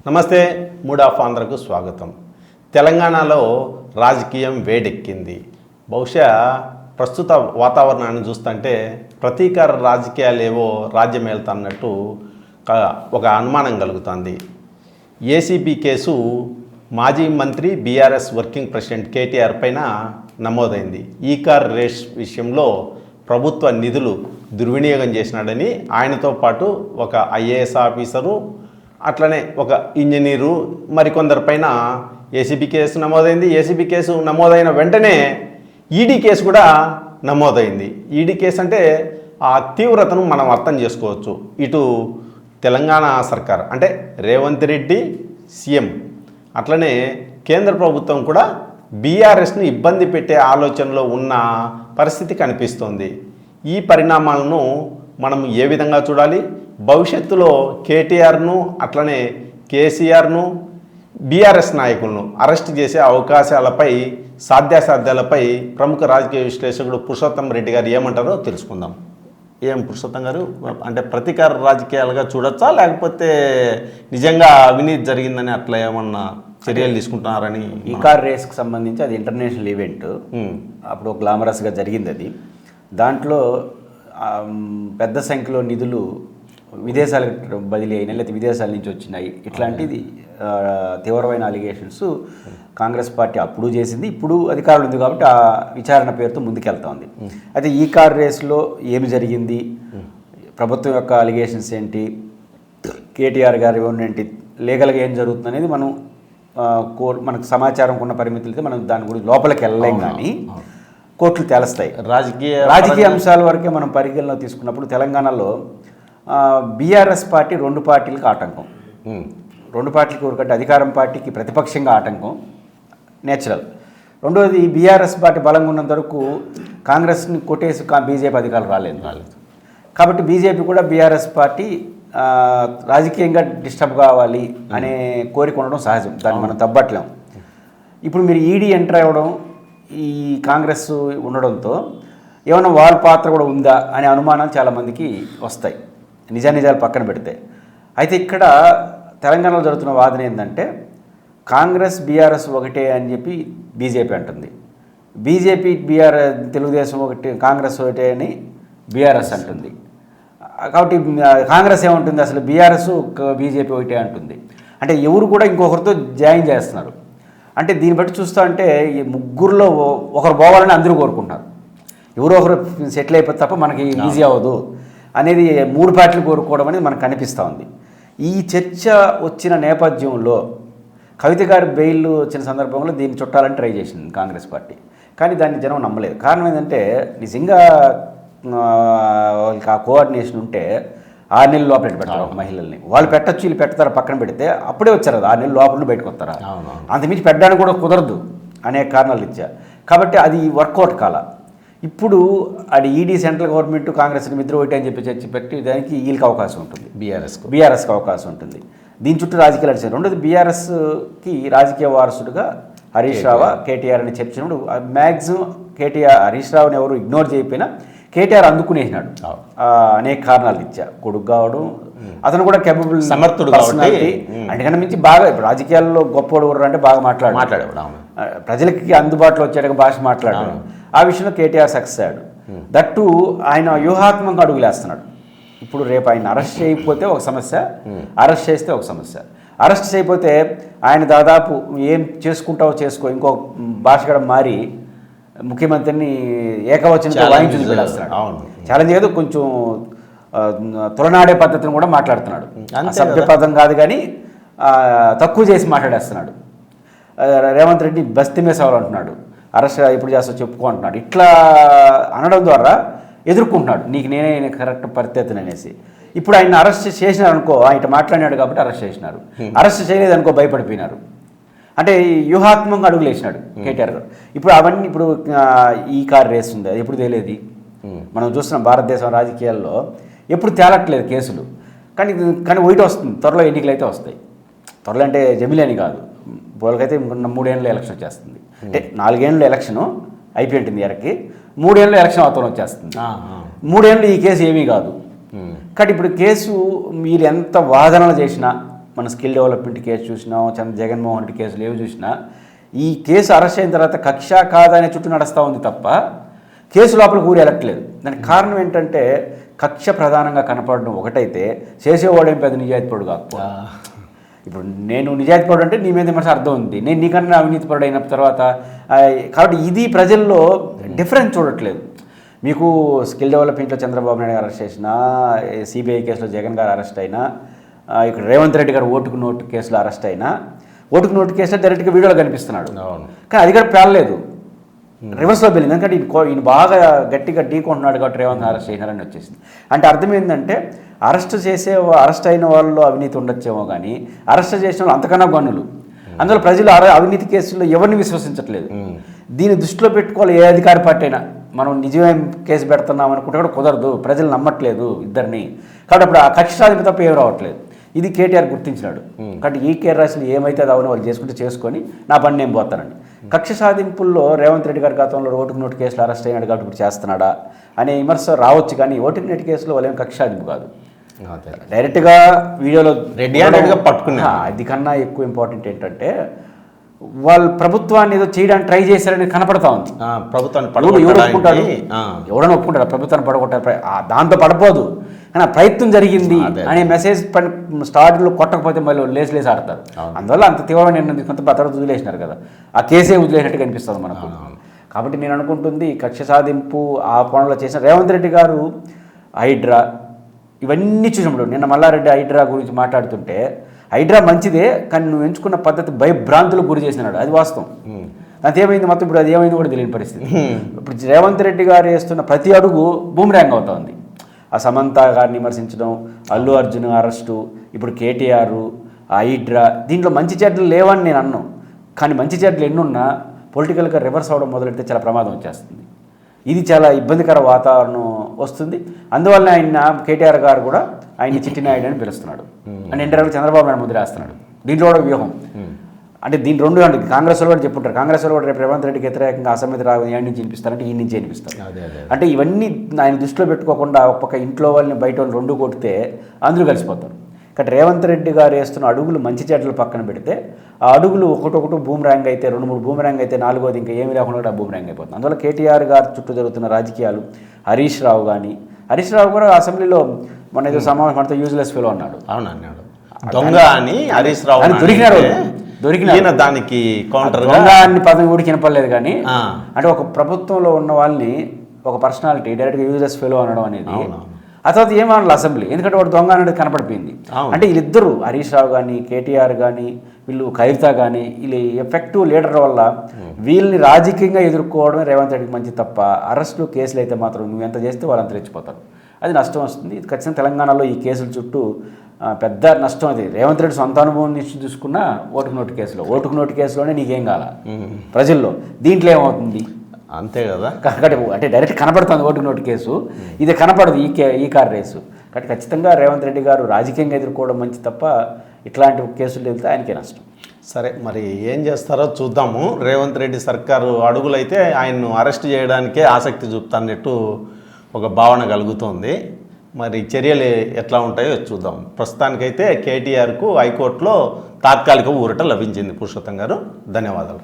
నమస్తే. Mood of ఆంధ్రకు స్వాగతం. తెలంగాణలో రాజకీయం వేడెక్కింది. బహుశా ప్రస్తుత వాతావరణాన్ని చూస్తుంటే ప్రతీకార రాజకీయాలు ఏవో రాజ్యం వెళ్తున్నట్టు ఒక అనుమానం కలుగుతుంది. ఏసీబీ కేసు మాజీ మంత్రి బీఆర్ఎస్ వర్కింగ్ ప్రెసిడెంట్ కేటీఆర్ పైన నమోదైంది. ఈ కార్ రేస్ విషయంలో ప్రభుత్వ నిధులు దుర్వినియోగం చేసినాడని ఆయనతో పాటు ఒక ఐఏఎస్ ఆఫీసరు, అట్లనే ఒక ఇంజనీరు, మరికొందరిపైన ఏసీబీ కేసు నమోదైంది. ఏసీబీ కేసు నమోదైన వెంటనే ఈడీ కేసు కూడా నమోదైంది. ఈడీ కేసు అంటే ఆ తీవ్రతను మనం అర్థం చేసుకోవచ్చు. ఇటు తెలంగాణ సర్కార్ అంటే రేవంత్ రెడ్డి సీఎం, అట్లనే కేంద్ర ప్రభుత్వం కూడా బీఆర్ఎస్ని ఇబ్బంది పెట్టే ఆలోచనలో ఉన్న పరిస్థితి కనిపిస్తోంది. ఈ పరిణామాలను మనం ఏ విధంగా చూడాలి? భవిష్యత్తులో కేటీఆర్ను అట్లనే కేసీఆర్ను బీఆర్ఎస్ నాయకులను అరెస్ట్ చేసే అవకాశాలపై, సాధ్యాసాధ్యాలపై ప్రముఖ రాజకీయ విశ్లేషకుడు పురుషోత్తం రెడ్డి గారు ఏమంటారో తెలుసుకుందాం. ఏం పురుషోత్తం గారు, అంటే ప్రతీకార రాజకీయాలుగా చూడొచ్చా, లేకపోతే నిజంగా అవినీతి జరిగిందని అట్లా ఏమన్నా చర్యలు తీసుకుంటున్నారని? ఈ కార్ రేస్కి సంబంధించి అది ఇంటర్నేషనల్ ఈవెంట్, అప్పుడు గ్లామరస్గా జరిగింది. అది దాంట్లో పెద్ద సంఖ్యలో నిధులు విదేశాలకు బదిలీ అయినాయి, లేకపోతే విదేశాల నుంచి వచ్చినాయి. ఇట్లాంటిది తీవ్రమైన అలిగేషన్స్ కాంగ్రెస్ పార్టీ అప్పుడు చేసింది, ఇప్పుడు అధికారులు ఉంది కాబట్టి ఆ విచారణ పేరుతో ముందుకెళ్తా ఉంది. అయితే ఈ కార్ రేస్లో ఏమి జరిగింది, ప్రభుత్వం యొక్క అలిగేషన్స్ ఏంటి, కేటీఆర్ గారు ఏంటి, లీగల్గా ఏం జరుగుతుంది అనేది మనం మనకు సమాచారం ఉన్న పరిమితులతో మనం దాని గురించి లోపలికి వెళ్ళలేం, కానీ కోర్టులు తెలుస్తాయి. రాజకీయ అంశాల వరకే మనం పరిగణలో తీసుకున్నప్పుడు తెలంగాణలో బీఆర్ఎస్ పార్టీ రెండు పార్టీలకు ఆటంకం. రెండు పార్టీలకు ఒకటి అధికారం పార్టీకి ప్రతిపక్షంగా ఆటంకం నేచురల్. రెండోది బీఆర్ఎస్ పార్టీ బలంగా ఉన్నంత వరకు కాంగ్రెస్ని కొట్టేసి బీజేపీ అధికారులు రాలేదు. కాబట్టి బీజేపీ కూడా బీఆర్ఎస్ పార్టీ రాజకీయంగా డిస్టర్బ్ కావాలి అనే కోరిక ఉండడం సహజం, దాన్ని మనం తప్పట్లేం. ఇప్పుడు మీరు ఈడీ ఎంటర్ అవ్వడం, ఈ కాంగ్రెస్ ఉండడంతో ఏమైనా వాళ్ళ పాత్ర కూడా ఉందా అనే అనుమానాలు చాలామందికి వస్తాయి, నిజాలు పక్కన పెడితే. అయితే ఇక్కడ తెలంగాణలో జరుగుతున్న వాదన ఏంటంటే కాంగ్రెస్ బీఆర్ఎస్ ఒకటే అని చెప్పి బీజేపీ అంటుంది, బీజేపీ తెలుగుదేశం ఒకటి, కాంగ్రెస్ ఒకటే అని బీఆర్ఎస్ అంటుంది. కాబట్టి కాంగ్రెస్ ఏమంటుంది, అసలు బీఆర్ఎస్ బీజేపీ ఒకటే అంటుంది. అంటే ఎవరు కూడా ఇంకొకరితో జాయిన్ చేస్తున్నారు. అంటే దీన్ని బట్టి చూస్తూ అంటే ఈ ముగ్గురులో ఒకరు పోవాలని అందరూ కోరుకుంటారు. ఎవరో ఒకరు సెటిల్ అయిపోతే తప్ప మనకి ఈజీ అవ్వదు అనేది మూడు పార్టీలు కోరుకోవడం అనేది మనకు కనిపిస్తూ ఉంది. ఈ చర్చ వచ్చిన నేపథ్యంలో కవిత గారి బెయిల్ వచ్చిన సందర్భంలో దీన్ని చుట్టాలని ట్రై చేసింది కాంగ్రెస్ పార్టీ, కానీ దాన్ని జనం నమ్మలేదు. కారణం ఏంటంటే నిజంగా వాళ్ళకి ఆ కోఆర్డినేషన్ ఉంటే 6 నెలల లోపల పెడతారు మహిళల్ని. వాళ్ళు పెట్టచ్చు, వీళ్ళు పెడతారు, పక్కన పెడితే అప్పుడే వచ్చారు కదా, 6 నెలల లోపల బయటకు వస్తారా, అంతమించి పెట్టడానికి కూడా కుదరదు అనేక కారణాలు ఇచ్చారు. కాబట్టి అది వర్కౌట్ కాల. ఇప్పుడు అది ఈడీ సెంట్రల్ గవర్నమెంట్ కాంగ్రెస్ మిత్రులు ఒకటి అని చెప్పి చర్చ పెట్టి దానికి వీళ్ళకి అవకాశం ఉంటుంది, బీఆర్ఎస్కి అవకాశం ఉంటుంది. దీని చుట్టూ రాజకీయాలు నడిచారు. రెండోది బీఆర్ఎస్కి రాజకీయ వారసుడుగా హరీష్ రావు, కేటీఆర్ అని చర్చినప్పుడు మ్యాక్సిమం హరీష్ రావుని ఎవరు ఇగ్నోర్ చేయకపోయినా కేటీఆర్ అందుకునేసినాడు. అనేక కారణాలు ఇచ్చా, కొడుకు కావడం, అతను కూడా కేపబుల్, సమర్థుడు, అందుకని మించి బాగా రాజకీయాల్లో గొప్పవాడు ఎవరు అంటే బాగా మాట్లాడాడు, ప్రజలకి అందుబాటులో వచ్చేట భాష మాట్లాడాడు. ఆ విషయంలో కేటీఆర్ సక్సెస్ అయ్యాడు. దట్టు ఆయన వ్యూహాత్మకంగా అడుగులేస్తున్నాడు. ఇప్పుడు రేపు ఆయన అరెస్ట్ చేయకపోతే ఒక సమస్య, అరెస్ట్ చేస్తే ఒక సమస్య. అరెస్ట్ చేయకపోతే ఆయన దాదాపు ఏం చేసుకుంటావో చేసుకో, ఇంకో భాష కూడా మారి ముఖ్యమంత్రిని ఏకవచనంతో వాయించుని పెట్టేస్తున్నాడు. ఛాలెంజ్ ఏదో కొంచెం తొలనాడే పద్ధతిని కూడా మాట్లాడుతున్నాడు. సభ్యపదం కాదు కానీ తక్కువ చేసి మాట్లాడేస్తున్నాడు. రేవంత్ రెడ్డి బస్తీ మీద సవాలు అంటున్నాడు, అరెస్ట్ ఎప్పుడు చేస్తా చెప్పుకో అంటున్నాడు. ఇట్లా అనడం ద్వారా ఎదుర్కొంటున్నాడు, నీకు నేనే కరెక్ట్ పరిస్థితిని అనేసి. ఇప్పుడు ఆయన అరెస్ట్ చేసినారు అనుకో, ఆయన మాట్లాడినాడు కాబట్టి అరెస్ట్ చేసినారు, అరెస్ట్ చేయలేదు అనుకో భయపడిపోయినారు. అంటే వ్యూహాత్మకంగా అడుగులు వేసినాడు కేటీఆర్ గారు. ఇప్పుడు అవన్నీ ఇప్పుడు ఈ కార్ రేస్ ఉంది, అది ఎప్పుడు తేలేది మనం చూస్తున్నాం. భారతదేశం రాజకీయాల్లో ఎప్పుడు తేలట్లేదు కేసులు, కానీ ఒకటి వస్తుంది, త్వరలో ఎన్నికలు అయితే వస్తాయి. త్వరలో అంటే జమిలేని కాదు, వాళ్ళకైతే 3 ఏళ్ళలో ఎలక్షన్ వచ్చేస్తుంది. అంటే 4 ఏళ్ళలో ఎలక్షను అయిపోయింటుంది ఎరకి, 3 ఏళ్ళలో ఎలక్షన్ అవతల వచ్చేస్తుంది. 3 ఏళ్ళు ఈ కేసు ఏమీ కాదు. కాబట్టి ఇప్పుడు కేసు మీరు ఎంత వాదనలు చేసినా మన స్కిల్ డెవలప్మెంట్ కేసు చూసినా జగన్మోహన్ రెడ్డి కేసులు ఏవి చూసినా ఈ కేసు అరెస్ట్ అయిన తర్వాత కక్ష కాదనే చుట్టూ నడుస్తూ ఉంది తప్ప కేసు లోపలికి ఊరి వెళ్ళట్లేదు. దానికి కారణం ఏంటంటే కక్ష ప్రధానంగా కనపడడం ఒకటైతే చేసేవాడేం పెద్ద నిజాయితీపరుడు కాకపో. ఇప్పుడు నేను నిజాయితీపరుడు అంటే నీ మీద విమర్శ అర్థం ఉంది, నేను నీకన్నా అవినీతిపరుడు అయిన తర్వాత. కాబట్టి ఇది ప్రజల్లో డిఫరెన్స్ చూడట్లేదు. మీకు స్కిల్ డెవలప్మెంట్లో చంద్రబాబు నాయుడు గారు అరెస్ట్ చేసినా, సిబిఐ కేసులో జగన్ గారు అరెస్ట్ అయినా, ఇక్కడ రేవంత్ రెడ్డి గారు ఓటుకు నోటు కేసులో అరెస్ట్ అయినా, ఓటుకు నోటు కేసులో డైరెక్ట్గా వీడియోలో కనిపిస్తున్నాడు. కానీ అది కూడా పేలలేదు, రివర్స్లో వెళ్ళింది. ఎందుకంటే ఈయన బాగా గట్టిగా ఢీకొంటున్నాడు కాబట్టి రేవంత్ అరెస్ట్ చేసినారని వచ్చేసింది. అంటే అర్థం ఏంటంటే అరెస్ట్ అయిన వాళ్ళు అవినీతి ఉండొచ్చేమో కానీ అరెస్ట్ చేసిన వాళ్ళు అంతకన్నా గన్నులు. అందులో ప్రజలు అవినీతి కేసుల్లో ఎవరిని విశ్వసించట్లేదు. దీన్ని దృష్టిలో పెట్టుకోవాలి ఏ అధికార పార్టీ అయినా. మనం నిజమే కేసు పెడుతున్నాం అనుకుంటే కూడా కుదరదు, ప్రజలు నమ్మట్లేదు ఇద్దరిని. కాబట్టి అప్పుడు ఆ కక్ష సాధింపు తప్ప ఏం రావట్లేదు. ఇది కేటీఆర్ గుర్తించినాడు. కాబట్టి ఈ కేర్ రాశులు ఏమైతే అది అవునో వాళ్ళు చేసుకొని నా పని నేను పోతానండి. కక్ష సాధింపుల్లో రేవంత్ రెడ్డి గారి గతంలో ఓటుకు నోటు కేసులో అరెస్ట్ అయినాడు కాబట్టి ఇప్పుడు చేస్తున్నాడా అనే విమర్శ రావచ్చు. కానీ ఓటుకు నోటు కేసులో వాళ్ళేం కక్ష సాధింపు కాదు, డైరెక్ట్గా వీడియోలో రెడీగా పట్టుకున్నా. అది కన్నా ఎక్కువ ఇంపార్టెంట్ ఏంటంటే వాళ్ళు ప్రభుత్వాన్ని ఏదో చేయడానికి ట్రై చేశారని కనపడతా ఉంది. ఎవడని ఒప్పుకుంటాడు ప్రభుత్వాన్ని పడగొట్టారు, దాంతో పడపోదు కానీ ప్రయత్నం జరిగింది అనే మెసేజ్ స్టార్ట్లో కొట్టకపోతే మళ్ళీ లేసి ఆడతారు. అందువల్ల అంత తీవ్రమైన నిర్ణయం కొంత తర్వాత వదిలేసినారు కదా, ఆ కేసే వదిలేసినట్టు కనిపిస్తుంది మనకు. కాబట్టి నేను అనుకుంటుంది కక్ష సాధింపు ఆ కోణంలో చేసిన రేవంత్ రెడ్డి గారు హైడ్రా ఇవన్నీ చూసినప్పుడు నిన్న మల్లారెడ్డి హైడ్రా గురించి మాట్లాడుతుంటే హైడ్రా మంచిదే కానీ నువ్వు ఎంచుకున్న పద్ధతి భయభ్రాంతులకు గురి చేసినాడు, అది వాస్తవం. అది ఏమైంది మొత్తం ఇప్పుడు అది ఏమైంది కూడా తెలియని పరిస్థితి. ఇప్పుడు రేవంత్ రెడ్డి గారు వేస్తున్న ప్రతి అడుగు బూమ్రాంగ్ అవుతా ఉంది. ఆ సమంత గారిని విమర్శించడం, అల్లు అర్జున్ అరెస్టు, ఇప్పుడు కేటీఆర్, హైడ్రా, దీంట్లో మంచి చెడ్డలు లేవని నేను అన్నాను. కానీ మంచి చెడ్డలు ఎన్నున్నా పొలిటికల్గా రివర్స్ అవ్వడం మొదలెడితే చాలా ప్రమాదం వచ్చేస్తుంది. ఇది చాలా ఇబ్బందికర వాతావరణం వస్తుంది. అందువల్ల ఆయన కేటీఆర్ గారు కూడా ఆయన్ని చిట్టినాయుడు అని పిలుస్తున్నాడు. అంటే ఇంటర్వ్యూలో చంద్రబాబు నాయుడు ముద్ర వేస్తున్నాడు. దీంట్లో కూడా వ్యూహం అంటే దీని రెండు అంటే కాంగ్రెస్ వాళ్ళు కూడా చెప్పుంటారు. కాంగ్రెస్ వాళ్ళు కూడా రేపు రేవంత్ రెడ్డికి వ్యతిరేకంగా అసెంబ్లీ రాదు ఏడు నుంచి వినిపిస్తారంటే ఈ నుంచి వినిపిస్తారు. అంటే ఇవన్నీ ఆయన దృష్టిలో పెట్టుకోకుండా ఒక్కొక్క ఇంట్లో వాళ్ళని బయట వాళ్ళు రెండు కొడితే అందరూ కలిసిపోతారు. కాబట్టి రేవంత్ రెడ్డి గారు వేస్తున్న అడుగులు మంచి చెడ్డలు పక్కన పెడితే ఆ అడుగులు ఒకటొకటి బూమ్రాంగ్ అయితే 2-3 బూమ్రాంగ్ అయితే 4వది ఇంకా ఏమీ లేకుండా బూమ్రాంగ్ అయిపోతుంది. అందువల్ల కేటీఆర్ గారు చుట్టూ జరుగుతున్న రాజకీయాలు హరీష్ రావు కూడా అసెంబ్లీలో మన ఏదో సమావేశం అంతా యూజ్లెస్ ఫెలో అన్నాడు. అవునన్నాడు, దొంగ అని హరీష్ రావు దొరికిన దానికి కౌంటర్ దొంగ అని పదవి కూడా వినపడలేదు. కానీ అంటే ఒక ప్రభుత్వంలో ఉన్న వాళ్ళని ఒక పర్సనాలిటీ డైరెక్ట్గా యూజ్లెస్ ఫెలో అనడం అనేది ఆ తర్వాత ఏమన్నా అసెంబ్లీ, ఎందుకంటే వాడు దొంగ అనేది కనపడిపోయింది. అంటే వీళ్ళిద్దరూ హరీష్ రావు కానీ కేటీఆర్ కానీ వీళ్ళు కవిత కానీ వీళ్ళు ఎఫెక్టివ్ లీడర్ వల్ల వీళ్ళని రాజకీయంగా ఎదుర్కోవడమే రేవంత్ రెడ్డికి మంచి తప్ప అరెస్టులు కేసులు అయితే మాత్రం నువ్వు ఎంత చేస్తే వాళ్ళు అంత రెచ్చిపోతారు, అది నష్టం వస్తుంది. ఇది ఖచ్చితంగా తెలంగాణలో ఈ కేసుల చుట్టూ పెద్ద నష్టం. అది రేవంత్ రెడ్డి సొంత అనుభవం నుంచి చూసుకున్న ఓటుకు నోటు కేసులోనే నీకేం కాల ప్రజల్లో, దీంట్లో ఏమవుతుంది అంతే కదా. అంటే డైరెక్ట్ కనపడుతుంది ఓటుకు నోటు కేసు, ఇది కనపడదు ఈ కార్ రేసు. కాబట్టి ఖచ్చితంగా రేవంత్ రెడ్డి గారు రాజకీయంగా ఎదుర్కోవడం మంచి తప్ప ఇట్లాంటి కేసులు వెళ్తే ఆయనకే నష్టం. సరే, మరి ఏం చేస్తారో చూద్దాము. రేవంత్ రెడ్డి సర్కారు అడుగులైతే ఆయన్ను అరెస్ట్ చేయడానికే ఆసక్తి చూపుతాన్నట్టు ఒక భావన కలుగుతోంది. మరి చర్యలు ఎట్లా ఉంటాయో చూద్దాం. ప్రస్తుతానికైతే కేటీఆర్కు హైకోర్టులో తాత్కాలిక ఊరట లభించింది. పురుషోత్తం గారు, ధన్యవాదాలు.